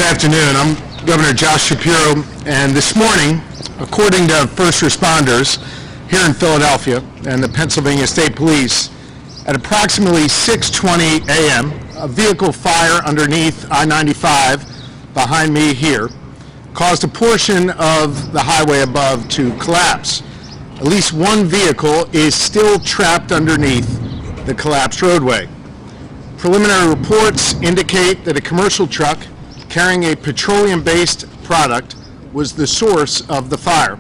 afternoon. I'm Governor Josh Shapiro, and this morning, according to first responders here in Philadelphia and the Pennsylvania State Police, at approximately 6:20 a.m., a vehicle fire underneath I-95 behind me here caused a portion of the highway above to collapse. At least one vehicle is still trapped underneath the collapsed roadway. Preliminary reports indicate that a commercial truck carrying a petroleum-based product was the source of the fire.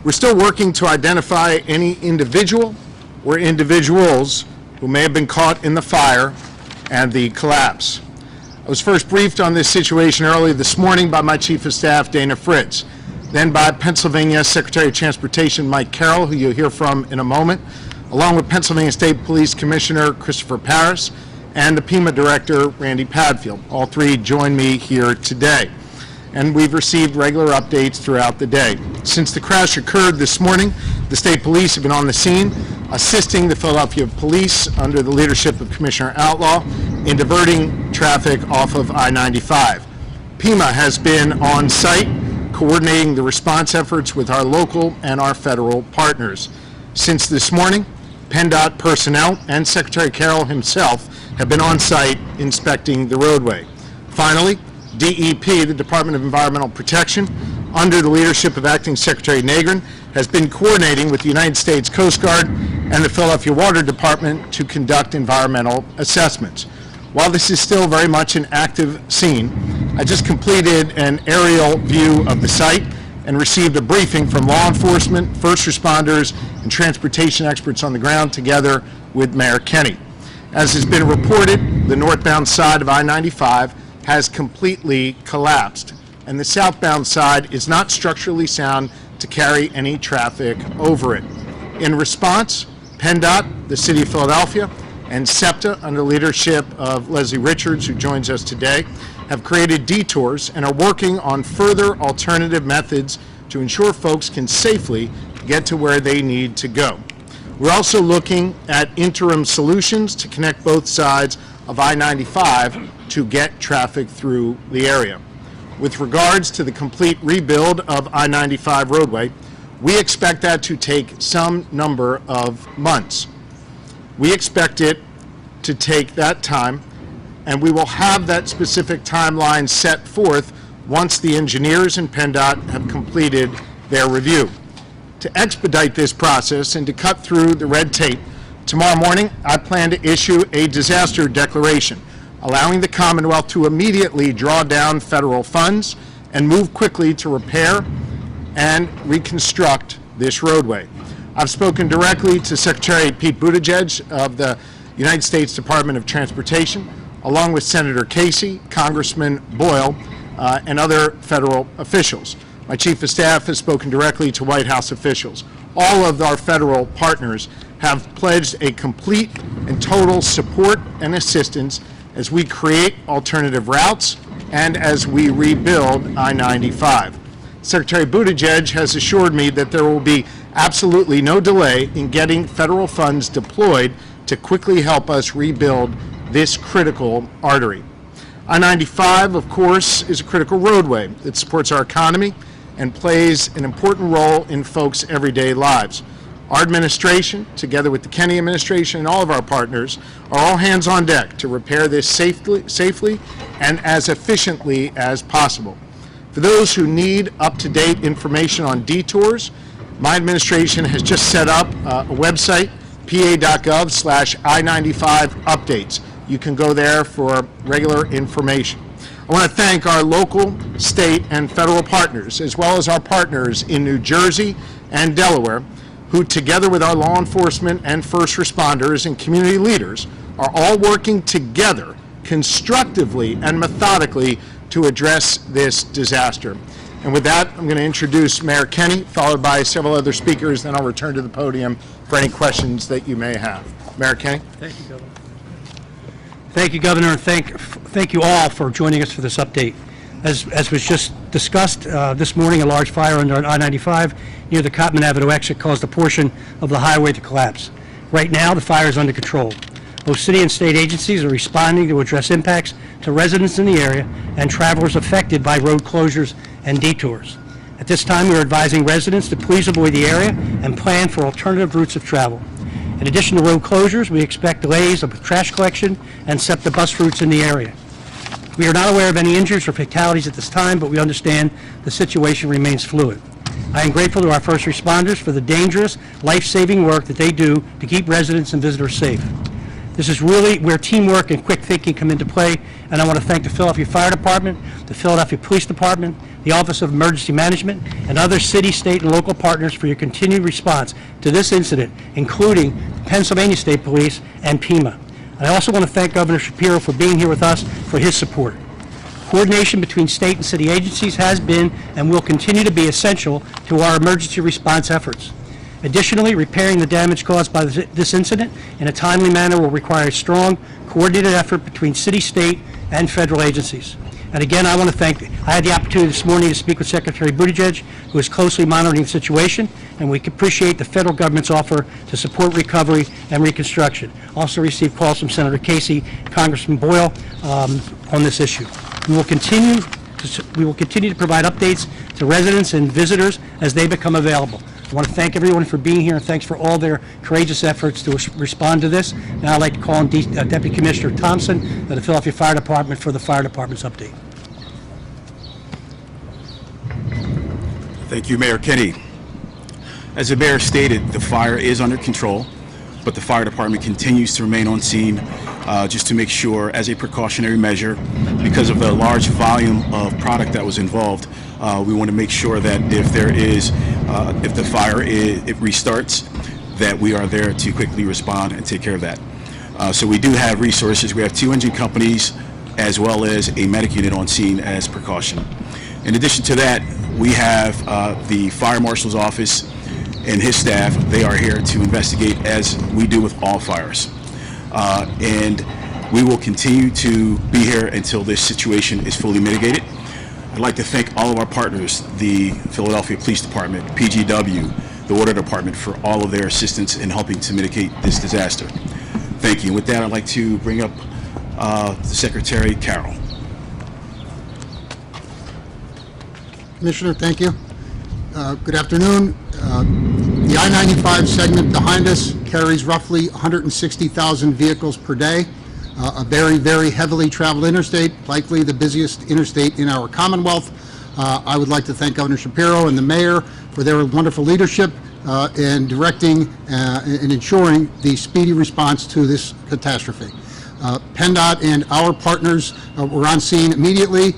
We're still working to identify any individual or individuals who may have been caught in the fire and the collapse. I was first briefed on this situation early this morning by my Chief of Staff, Dana Fritz, then by Pennsylvania Secretary of Transportation Mike Carroll, who you'll hear from in a moment, along with Pennsylvania State Police Commissioner Christopher Paris and the PEMA Director, Randy Padfield. All three join me here today, and we've received regular updates throughout the day. Since the crash occurred this morning, the state police have been on the scene, assisting the Philadelphia Police under the leadership of Commissioner Outlaw in diverting traffic off of I-95. PEMA has been on site, coordinating the response efforts with our local and our federal partners. Since this morning, PennDOT personnel and Secretary Carroll himself have been on site inspecting the roadway. Finally, DEP, the Department of Environmental Protection, under the leadership of Acting Secretary Nagrin, has been coordinating with the United States Coast Guard and the Philadelphia Water Department to conduct environmental assessments. While this is still very much an active scene, I just completed an aerial view of the site and received a briefing from law enforcement, first responders, and transportation experts on the ground together with Mayor Kenney. As has been reported, the northbound side of I-95 has completely collapsed, and the southbound side is not structurally sound to carry any traffic over it. In response, PennDOT, the City of Philadelphia, and SEPTA, under leadership of Leslie Richards, who joins us today, have created detours and are working on further alternative methods to ensure folks can safely get to where they need to go. We're also looking at interim solutions to connect both sides of I-95 to get traffic through the area. With regards to the complete rebuild of I-95 roadway, we expect that to take some number of months. We expect it to take that time, and we will have that specific timeline set forth once the engineers in PennDOT have completed their review. To expedite this process and to cut through the red tape, tomorrow morning I plan to issue a disaster declaration, allowing the Commonwealth to immediately draw down federal funds and move quickly to repair and reconstruct this roadway. I've spoken directly to Secretary Pete Buttigieg of the United States Department of Transportation, along with Senator Casey, Congressman Boyle, and other federal officials. My Chief of Staff has spoken directly to White House officials. All of our federal partners have pledged a complete and total support and assistance as we create alternative routes and as we rebuild I-95. Secretary Buttigieg has assured me that there will be absolutely no delay in getting federal funds deployed to quickly help us rebuild this critical artery. I-95, of course, is a critical roadway that supports our economy and plays an important role in folks' everyday lives. Our administration, together with the Kenney administration and all of our partners, are all hands on deck to repair this safely and as efficiently as possible. For those who need up-to-date information on detours, my administration has just set up a website, pa.gov/I-95 updates. You can go there for regular information. I want to thank our local, state, and federal partners, as well as our partners in New Jersey and Delaware, who together with our law enforcement and first responders and community leaders are all working together constructively and methodically to address this disaster. And with that, I'm going to introduce Mayor Kenney, followed by several other speakers, then I'll return to the podium for any questions that you may have. Mayor Kenney. Thank you, Governor. Thank you, Governor, and thank you all for joining us for this update. As was just discussed this morning, a large fire under I-95 near the Cotman Avenue exit caused a portion of the highway to collapse. Right now, the fire is under control. Both city and state agencies are responding to address impacts to residents in the area and travelers affected by road closures and detours. At this time, we are advising residents to please avoid the area and plan for alternative routes of travel. In addition to road closures, we expect delays of trash collection and SEPTA bus routes in the area. We are not aware of any injuries or fatalities at this time, but we understand the situation remains fluid. I am grateful to our first responders for the dangerous, life-saving work that they do to keep residents and visitors safe. This is really where teamwork and quick thinking come into play, and I want to thank the Philadelphia Fire Department, the Philadelphia Police Department, the Office of Emergency Management, and other city, state, and local partners for your continued response to this incident, including the Pennsylvania State Police and PEMA. And I also want to thank Governor Shapiro for being here with us for his support. Coordination between state and city agencies has been and will continue to be essential to our emergency response efforts. Additionally, repairing the damage caused by this incident in a timely manner will require a strong, coordinated effort between city, state, and federal agencies. And again, I want to thank, I had the opportunity this morning to speak with Secretary Buttigieg, who is closely monitoring the situation, and we appreciate the federal government's offer to support recovery and reconstruction. Also received calls from Senator Casey, Congressman Boyle on this issue. We will continue to provide updates to residents and visitors as they become available. I want to thank everyone for being here, and thanks for all their courageous efforts to respond to this. Now I'd like to call on Deputy Commissioner Thompson of the Philadelphia Fire Department for the Fire Department's update. Thank you, Mayor Kenny. As the mayor stated, the fire is under control, but the fire department continues to remain on scene just to make sure, as a precautionary measure, because of the large volume of product that was involved, we want to make sure that if the fire it restarts, that we are there to quickly respond and take care of that. So we do have resources. We have 2 engine companies as well as a medic unit on scene as precaution. In addition to that, we have the fire marshal's office and his staff. They are here to investigate, as we do with all fires. And we will continue to be here until this situation is fully mitigated. I'd like to thank all of our partners, the Philadelphia Police Department, PGW, the Water Department, for all of their assistance in helping to mitigate this disaster. Thank you. With that, I'd like to bring up Secretary Carroll. Commissioner, thank you. Good afternoon. The I-95 segment behind us carries roughly 160,000 vehicles per day. A very, very heavily traveled interstate, likely the busiest interstate in our Commonwealth. I would like to thank Governor Shapiro and the mayor for their wonderful leadership in directing and ensuring the speedy response to this catastrophe. PennDOT and our partners were on scene immediately,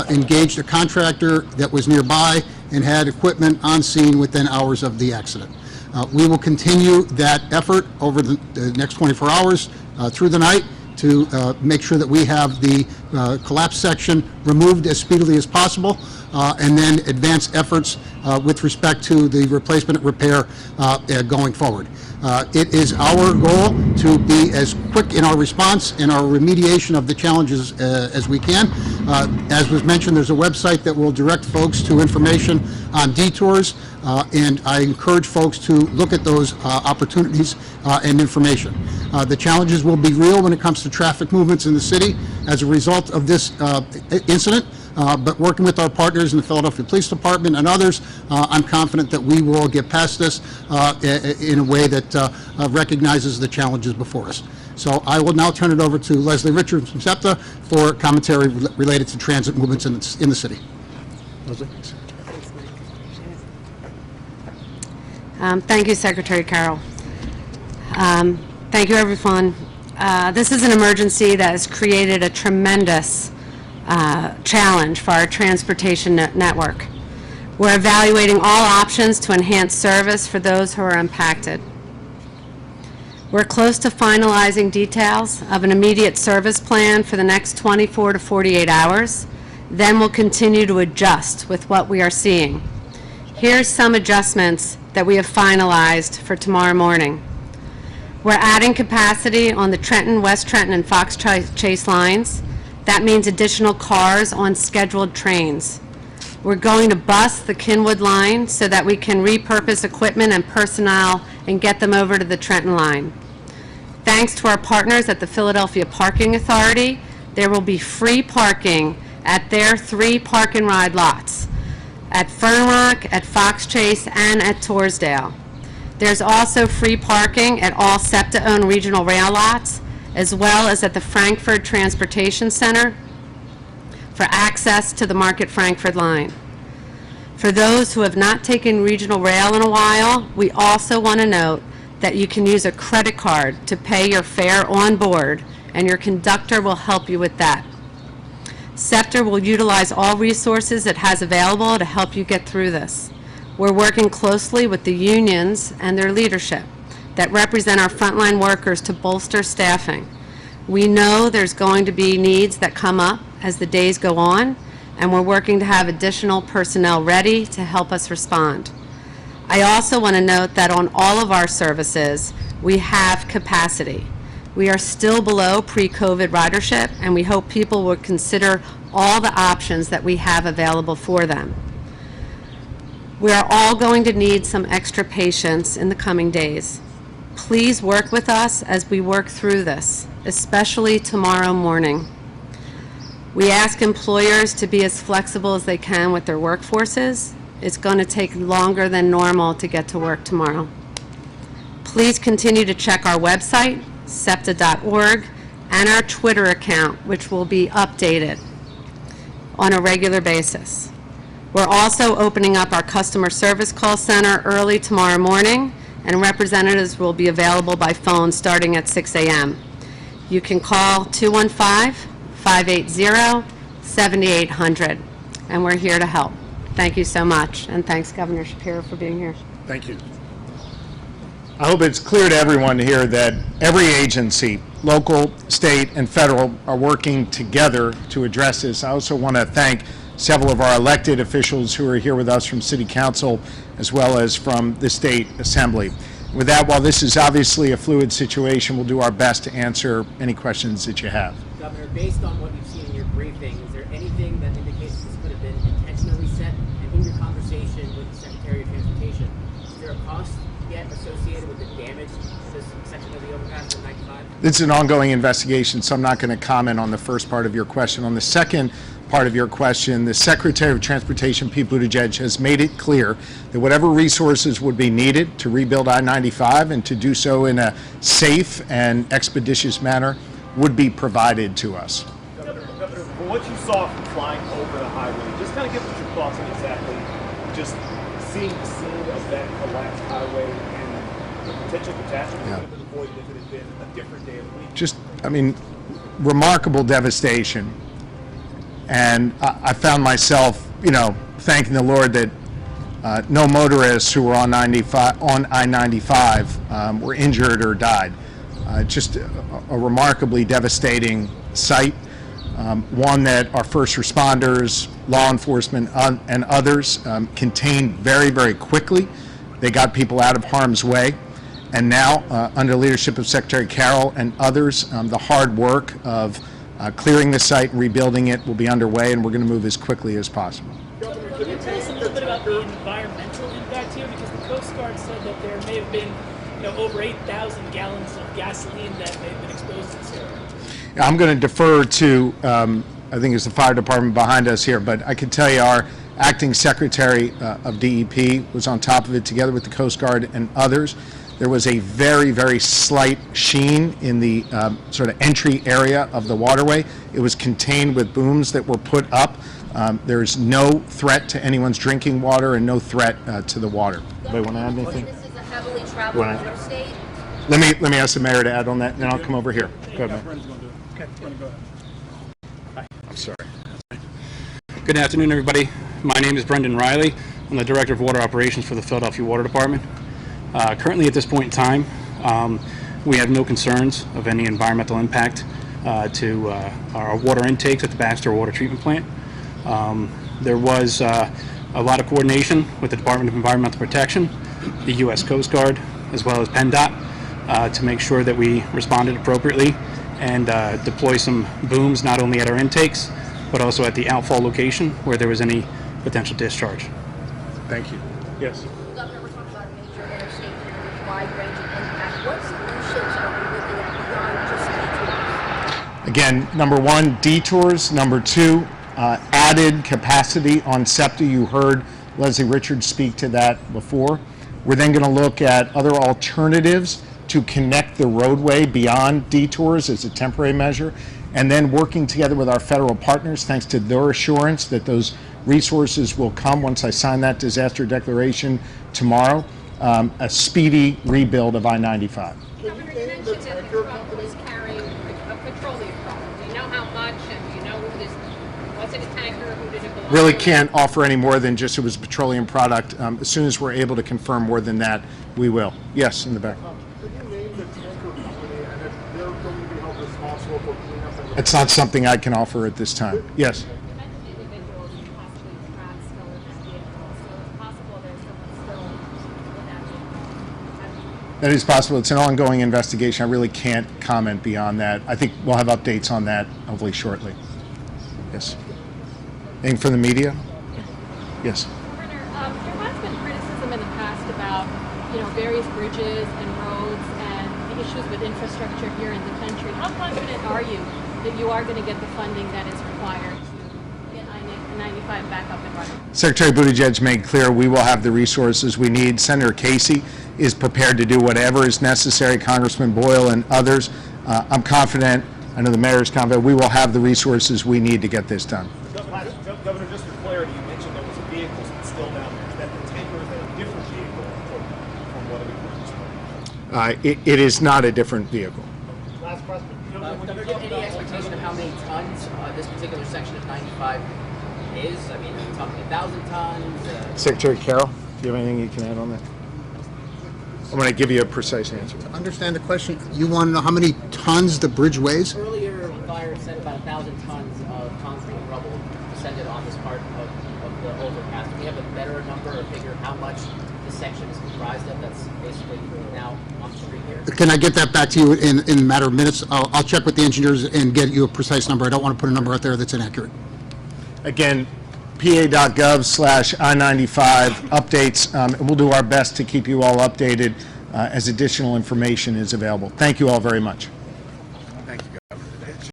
engaged a contractor that was nearby, and had equipment on scene within hours of the accident. We will continue that effort over the next 24 hours through the night to make sure that we have the collapsed section removed as speedily as possible, and then advance efforts with respect to the replacement and repair going forward. It is our goal to be as quick in our response and our remediation of the challenges as we can. As was mentioned, there's a website that will direct folks to information on detours, and I encourage folks to look at those opportunities and information. The challenges will be real when it comes to traffic movements in the city as a result of this incident. But working with our partners in the Philadelphia Police Department and others, I'm confident that we will get past this in a way that recognizes the challenges before us. So I will now turn it over to Leslie Richards from SEPTA for commentary related to transit movements in the city. Leslie. Thank you, Secretary Carroll. Thank you, everyone. This is an emergency that has created a tremendous challenge for our transportation network. We're evaluating all options to enhance service for those who are impacted. We're close to finalizing details of an immediate service plan for the next 24 to 48 hours. Then we'll continue to adjust with what we are seeing. Here's some adjustments that we have finalized for tomorrow morning. We're adding capacity on the Trenton, West Trenton, and Fox Chase lines. That means additional cars on scheduled trains. We're going to bus the Kinwood line so that we can repurpose equipment and personnel and get them over to the Trenton line. Thanks to our partners at the Philadelphia Parking Authority, there will be free parking at their 3 park and ride lots, at Fern Rock, at Fox Chase, and at Torresdale. There's also free parking at all SEPTA-owned regional rail lots, as well as at the Frankfurt Transportation Center for access to the Market Frankfurt line. For those who have not taken regional rail in a while, we also want to note that you can use a credit card to pay your fare on board, and your conductor will help you with that. SEPTA will utilize all resources it has available to help you get through this. We're working closely with the unions and their leadership that represent our frontline workers to bolster staffing. We know there's going to be needs that come up as the days go on, and we're working to have additional personnel ready to help us respond. I also want to note that on all of our services, we have capacity. We are still below pre-COVID ridership, and we hope people will consider all the options that we have available for them. We are all going to need some extra patience in the coming days. Please work with us as we work through this, especially tomorrow morning. We ask employers to be as flexible as they can with their workforces. It's going to take longer than normal to get to work tomorrow. Please continue to check our website, septa.org, and our Twitter account, which will be updated on a regular basis. We're also opening up our customer service call center early tomorrow morning, and representatives will be available by phone starting at 6 a.m. You can call 215-580-7800, and we're here to help. Thank you so much, and thanks, Governor Shapiro, for being here. Thank you. I hope it's clear to everyone here that every agency, local, state, and federal, are working together to address this. I also want to thank several of our elected officials who are here with us from City Council as well as from the State Assembly. With that, while this is obviously a fluid situation, we'll do our best to answer any questions that you have. Governor, based on what you've seen in your briefing, is there anything that indicates this could have been intentionally set? And in your conversation with the Secretary of Transportation, is there a cost yet associated with the damage to this section of the overpass on 95? It's an ongoing investigation, so I'm not going to comment on the first part of your question. On the second part of your question, the Secretary of Transportation, Pete Buttigieg, has made it clear that whatever resources would be needed to rebuild I-95 and to do so in a safe and expeditious manner would be provided to us. Governor, from what you saw from flying over the highway, just kind of give us your thoughts on exactly just seeing the scene of that collapsed highway and the potential catastrophe that would have been avoided if it had been a different day of the week. Just, I mean, remarkable devastation. And I found myself, thanking the Lord that no motorists who were on I-95 were injured or died. Just a remarkably devastating sight, one that our first responders, law enforcement, and others contained very, very quickly. They got people out of harm's way. And now, under the leadership of Secretary Carroll and others, the hard work of clearing the site and rebuilding it will be underway, and we're going to move as quickly as possible. Governor, can you tell us a little bit about the environmental impact here? Because the Coast Guard said that there may have been, over 8,000 gallons of gasoline that may have been exposed to this area. I'm going to defer to, I think it's the fire department behind us here, but I can tell you our acting secretary of DEP was on top of it together with the Coast Guard and others. There was a very, very slight sheen in the sort of entry area of the waterway. It was contained with booms that were put up. There's no threat to anyone's drinking water and no threat to the water. Anybody want to add anything? This is a heavily traveled interstate. Let me ask the mayor to add on that, and then I'll come over here. Go ahead, Mayor. Hi, I'm sorry. Good afternoon, everybody. My name is Brendan Riley. I'm the Director of Water Operations for the Philadelphia Water Department. Currently, at this point in time, we have no concerns of any environmental impact to our water intakes at the Baxter Water Treatment Plant. There was a lot of coordination with the Department of Environmental Protection, the U.S. Coast Guard, as well as PennDOT to make sure that we responded appropriately and deploy some booms not only at our intakes, but also at the outfall location where there was any potential discharge. Thank you. Yes. Governor, we're talking about a major interstate here with wide-ranging impact. What solutions are we looking at Again, number one, detours. Number two, added capacity on SEPTA. You heard Leslie Richards speak to that before. We're then going to look at other alternatives to connect the roadway beyond detours as a temporary measure, and then working together with our federal partners, thanks to their assurance that those resources will come once I sign that disaster declaration tomorrow, a speedy rebuild of I-95. Governor, you mentioned that the truck was carrying a petroleum product. Do you know how much, and do you know who this, was it a tanker, who did it belong to? Really can't offer any more than just it was a petroleum product. As soon as we're able to confirm more than that, we will. Yes, in the back. Could you name the tanker company and if they're going to be held responsible for cleanup and... It's not something I can offer at this time. Yes. You mentioned individuals and possibly trapped still in that vehicle, so it's possible there's someone still in that vehicle. That is possible. It's an ongoing investigation. I really can't comment beyond that. I think we'll have updates on that hopefully shortly. Yes. Anything from the media? Yes. Governor, there has been criticism in the past about, various bridges and roads and the issues with infrastructure here in the country. How confident are you that you are going to get the funding that is required to get I-95 back up and running? Secretary Buttigieg made clear we will have the resources we need. Senator Casey is prepared to do whatever is necessary, Congressman Boyle and others. I'm confident, I know the mayor is confident, we will have the resources we need to get this done. Governor, just for clarity, you mentioned there was a vehicle that's still down there. Is that the tanker or is that a different vehicle from what it was? It is not a different vehicle. Last question. Governor, do you have any expectation of how many tons this particular section of 95 is? I mean, are we talking 1,000 tons? Secretary Carroll, do you have anything you can add on that? I'm going to give you a precise answer. To understand the question, you want to know how many tons the bridge weighs? Earlier, the fire said about 1,000 tons of concrete and rubble descended on this part of the overpass. Do we have a better number or figure how much this section is comprised of that's basically now on the street here? Can I get that back to you in a matter of minutes? I'll check with the engineers and get you a precise number. I don't want to put a number out there that's inaccurate. Again, pa.gov/I-95 updates, and we'll do our best to keep you all updated as additional information is available. Thank you all very much.